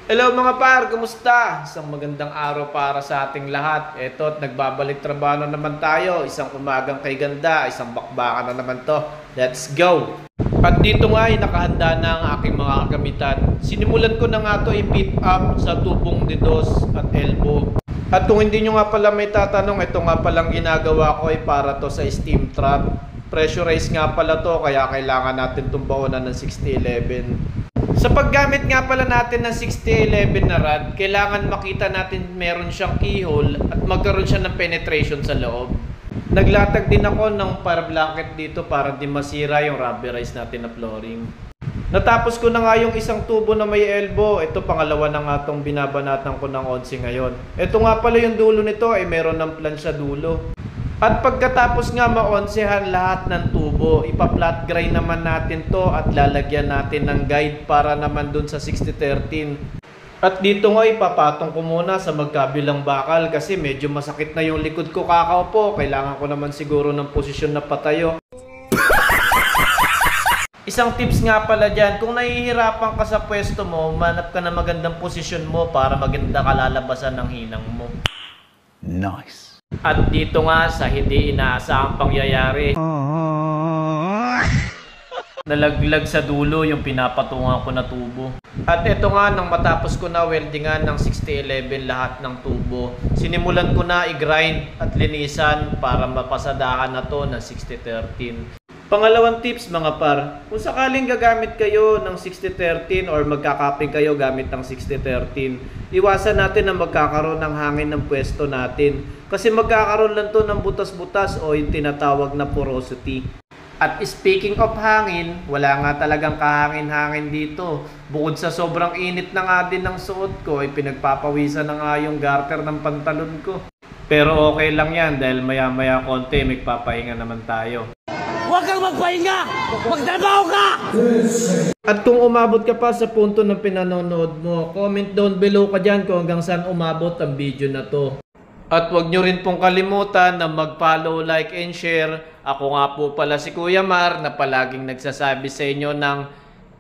Hello mga par, kumusta? Isang magandang araw para sa ating lahat. Eto at nagbabalik trabaho na naman tayo. Isang umagang kay ganda, isang bakbakan na naman to. Let's go! At dito nga ay nakahanda na ang aking mga kagamitan. Sinimulan ko na nga to i-pit up sa tubong dedos at elbow. At kung hindi nyo nga pala may tatanong, ito nga palang ginagawa ko ay para to sa steam trap. Pressurize nga pala to, kaya kailangan natin itong baonan ng 6011. Sa paggamit nga pala natin ng 6011 na rod, kailangan makita natin meron siyang keyhole at magkaroon siya ng penetration sa loob. Naglatag din ako ng para blanket dito para di masira yung rubberized natin na flooring. Natapos ko na nga yung isang tubo na may elbow. Ito pangalawa na nga itong binabanatan ko ng 11 ngayon. Ito nga pala yung dulo nito ay meron ng plan sa dulo. At pagkatapos nga maonsehan lahat ng tubo, ipa-flat grind naman natin to at lalagyan natin ng guide para naman dun sa 6013. At dito nga ipapatong ko muna sa magkabilang bakal kasi medyo masakit na yung likod ko kakaupo. Kailangan ko naman siguro ng posisyon na patayo. Isang tips nga pala dyan, kung nahihirapan ka sa pwesto mo, manap ka na magandang posisyon mo para maganda kalalabasan ng hinang mo. Nice. At dito nga sa hindi inaasahang pangyayari, nalaglag sa dulo yung pinapatungan ko na tubo. At ito nga, nang matapos ko na weldingan ng 6011 lahat ng tubo, sinimulan ko na i-grind at linisan para mapasadahan na to ng 6013. Pangalawang tips mga par, kung sakaling gagamit kayo ng 6013 or magkakaping kayo gamit ng 6013, iwasan natin na magkakaroon ng hangin ng pwesto natin. Kasi magkakaroon lang to ng butas-butas o yung tinatawag na porosity. At speaking of hangin, wala nga talagang kahangin-hangin dito. Bukod sa sobrang init na nga din ng suot ko, ay pinagpapawisan na nga yung garter ng pantalon ko. Pero okay lang yan dahil maya-maya konti magpapahinga naman tayo. Huwag kang magpahinga! Magtrabaho ka! At kung umabot ka pa sa punto ng pinanonood mo, comment down below ka dyan kung hanggang saan umabot ang video na to. At huwag nyo rin pong kalimutan na mag-follow, like, and share. Ako nga po pala si Kuya Mar na palaging nagsasabi sa inyo ng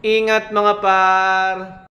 ingat mga par!